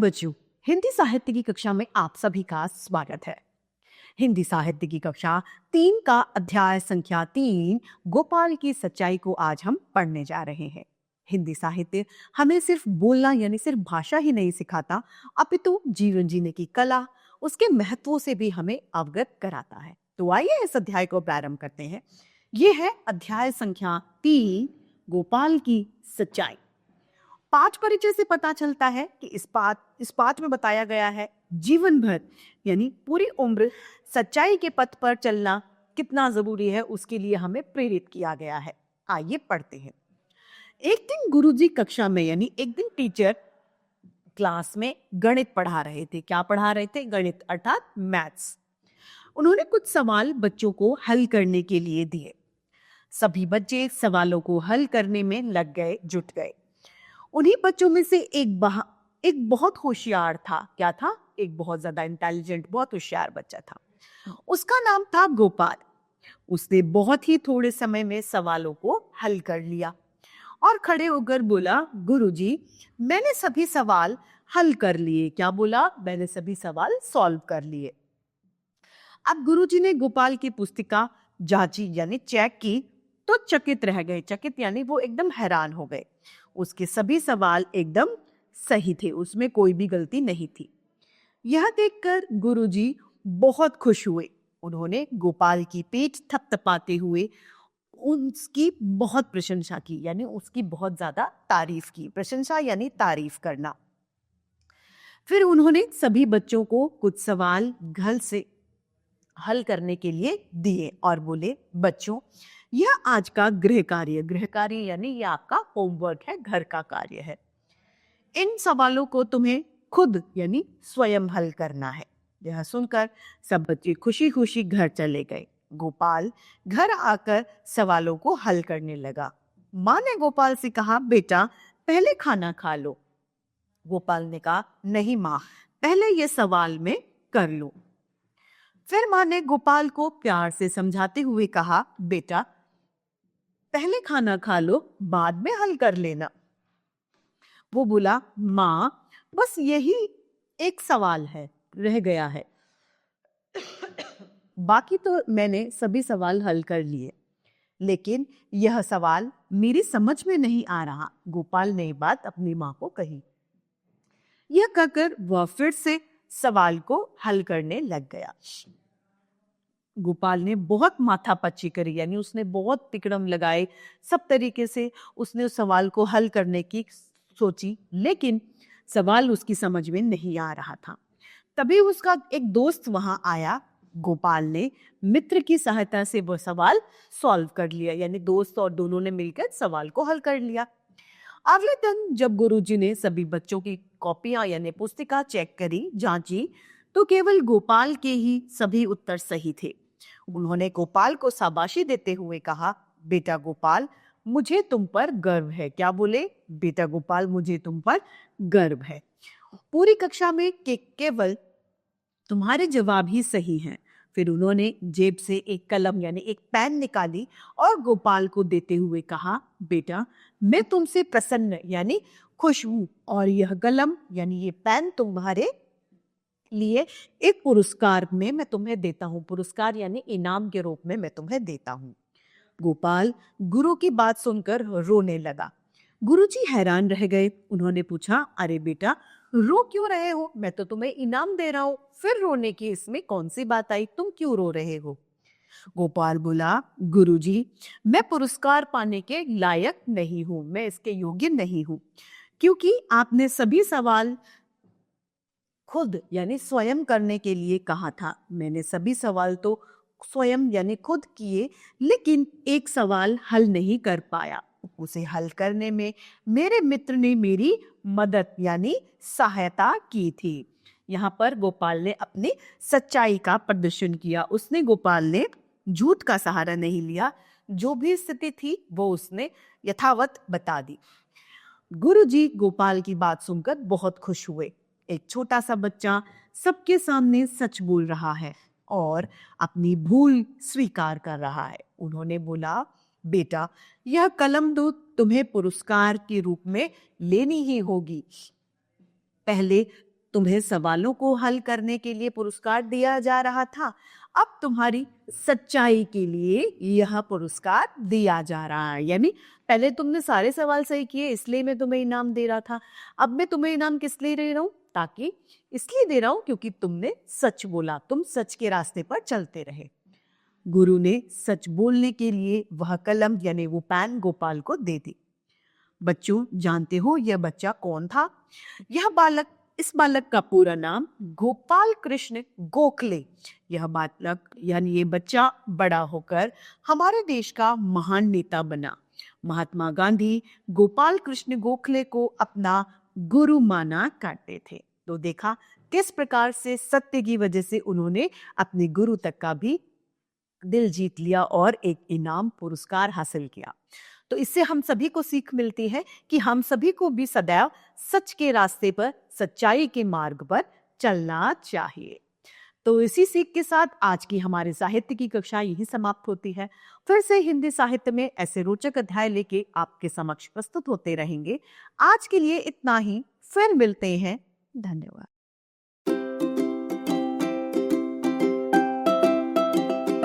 बच्चों, हिंदी साहित्य की कक्षा में आप सभी का स्वागत है। हिंदी साहित्य की कक्षा 3 का अध्याय संख्या 3 गोपाल की सच्चाई को आज हम पढ़ने जा रहे हैं। हिंदी साहित्य हमें सिर्फ बोलना यानी सिर्फ भाषा ही नहीं सिखाता, अपितु जीवन जीने की कला, उसके महत्वों से भी हमें अवगत कराता है। तो आइए इस अध्याय को प्रारंभ करते हैं। ये है अध्याय संख्या 3 गोपाल की सच्चाई। पाठ परिचय से पता चलता है कि इस पाठ में बताया गया है जीवन भर यानी पूरी उम्र सच्चाई के पथ पर चलना कितना जरूरी है, उसके लिए हमें प्रेरित किया गया है। आइए पढ़ते हैं। एक दिन गुरुजी कक्षा में यानी एक दिन टीचर क्लास में गणित पढ़ा रहे थे। क्या पढ़ा रहे थे? गणित अर्थात मैथ्स। उन्होंने कुछ सवाल बच्चों को हल करने के लिए दिए। सभी बच्चे सवालों को हल करने में जुट गए। उन्हीं बच्चों में से एक बहुत होशियार था। क्या था? एक बहुत ज्यादा इंटेलिजेंट, बहुत होशियार बच्चा था। उसका नाम था गोपाल। उसने बहुत ही थोड़े समय में सवालों को हल कर लिया और खड़े होकर बोला, गुरुजी, मैंने सभी सवाल हल कर लिए। क्या बोला? मैंने सभी सवाल सॉल्व कर लिए। अब गुरुजी ने गोपाल की पुस्तिका जांची यानी चेक की तो चकित रह गए। चकित यानी वो एकदम हैरान हो गए। उसके सभी सवाल एकदम सही थे, उसमें कोई भी गलती नहीं थी। यह देखकर गुरुजी बहुत खुश हुए। उन्होंने गोपाल की पीठ थपथपाते हुए उसकी बहुत प्रशंसा की, यानी उसकी बहुत ज्यादा तारीफ की। प्रशंसा यानी तारीफ करना। फिर उन्होंने सभी बच्चों को कुछ सवाल घर से हल करने के लिए दिए और बोले, बच्चों, यह आज का गृह कार्य यानी यह आपका होमवर्क है, घर का कार्य है। इन सवालों को तुम्हें खुद यानी स्वयं हल करना है। यह सुनकर सब बच्चे खुशी खुशी घर चले गए। गोपाल घर आकर सवालों को हल करने लगा। माँ ने गोपाल से कहा, बेटा पहले खाना खा लो। गोपाल ने कहा, नहीं माँ, पहले ये सवाल में कर लो। फिर माँ ने गोपाल को प्यार से समझाते हुए कहा, बेटा पहले खाना खा लो, बाद में हल कर लेना। वो बोला, माँ बस यही एक सवाल है, रह गया है, बाकी तो मैंने सभी सवाल हल कर लिए, लेकिन यह सवाल मेरी समझ में नहीं आ रहा। गोपाल ने ये बात अपनी माँ को कही। यह कहकर वह फिर से सवाल को हल करने लग गया। गोपाल ने बहुत माथापच्ची करी, यानी उसने बहुत तिकड़म लगाए, सब तरीके से उसने उस सवाल को हल करने की सोची, लेकिन सवाल उसकी समझ में नहीं आ रहा था। तभी उसका एक दोस्त वहां आया। गोपाल ने मित्र की सहायता से वह सवाल सॉल्व कर लिया, यानी दोस्त और दोनों ने मिलकर सवाल को हल कर लिया। अगले दिन जब गुरुजी ने सभी बच्चों की कॉपियां यानी पुस्तिका चेक करी, जांची, तो केवल गोपाल के ही सभी उत्तर सही थे। उन्होंने गोपाल को शाबाशी देते हुए कहा, बेटा गोपाल, मुझे तुम पर गर्व है। क्या बोले? बेटा गोपाल, मुझे तुम पर गर्व है। पूरी कक्षा में केवल तुम्हारे जवाब ही सही हैं। फिर उन्होंने जेब से एक कलम यानी एक पेन निकाली और गोपाल को देते हुए कहा, बेटा मैं तुमसे प्रसन्न यानी खुश हूं, और यह कलम यानी ये पेन तुम्हारे लिए एक पुरस्कार में मैं तुम्हें देता हूं। पुरस्कार यानी इनाम के रूप में मैं तुम्हें देता हूं। गोपाल गुरु की बात सुनकर रोने लगा। गुरुजी हैरान रह गए। उन्होंने पूछा, अरे बेटा रो क्यों रहे हो? मैं तो तुम्हें इनाम दे रहा हूं, फिर रोने की इसमें कौन सी बात आई? तुम क्यों रो रहे हो? गोपाल बोला, गुरुजी मैं पुरस्कार पाने के लायक नहीं हूं, मैं इसके योग्य नहीं हूं, क्योंकि आपने सभी सवाल खुद यानी स्वयं करने के लिए कहा था। मैंने सभी सवाल तो स्वयं यानी खुद किए, लेकिन एक सवाल हल नहीं कर पाया। उसे हल करने में मेरे मित्र ने मेरी मदद यानी सहायता की थी। यहाँ पर गोपाल ने अपनी सच्चाई का प्रदर्शन किया। गोपाल ने झूठ का सहारा नहीं लिया, जो भी स्थिति थी वो उसने यथावत बता दी। गुरुजी गोपाल की बात सुनकर बहुत खुश हुए। एक छोटा सा बच्चा सबके सामने सच बोल रहा है और अपनी भूल स्वीकार कर रहा है। उन्होंने बोला, बेटा यह कलम तो तुम्हें पुरस्कार के रूप में लेनी ही होगी। पहले तुम्हें सवालों को हल करने के लिए पुरस्कार दिया जा रहा था, अब तुम्हारी सच्चाई के लिए यह पुरस्कार दिया जा रहा है। यानी पहले तुमने सारे सवाल सही किए इसलिए मैं तुम्हें इनाम दे रहा था, अब मैं तुम्हें इनाम किस लिए दे रहा हूं? ताकि इसलिए दे रहा हूं क्योंकि तुमने सच बोला, तुम सच के रास्ते पर चलते रहे। गुरु ने सच बोलने के लिए वह कलम यानी वो पेन गोपाल को दे दी। बच्चों, जानते हो यह बच्चा कौन था? इस बालक का पूरा नाम गोपाल कृष्ण गोखले। यह बालक यानी ये बच्चा बड़ा होकर हमारे देश का महान नेता बना। महात्मा गांधी गोपाल कृष्ण गोखले को अपना गुरु माना करते थे। तो देखा किस प्रकार से सत्य की वजह से उन्होंने अपने गुरु तक का भी दिल जीत लिया और एक इनाम पुरस्कार हासिल किया। तो इससे हम सभी को सीख मिलती है कि हम सभी को भी सदैव सच के रास्ते पर, सच्चाई के मार्ग पर चलना चाहिए। तो इसी सीख के साथ आज की हमारे साहित्य की कक्षा यही समाप्त होती है। फिर से हिंदी साहित्य में ऐसे रोचक अध्याय लेके आपके समक्ष प्रस्तुत होते रहेंगे। आज के लिए इतना ही, फिर मिलते हैं। धन्यवाद।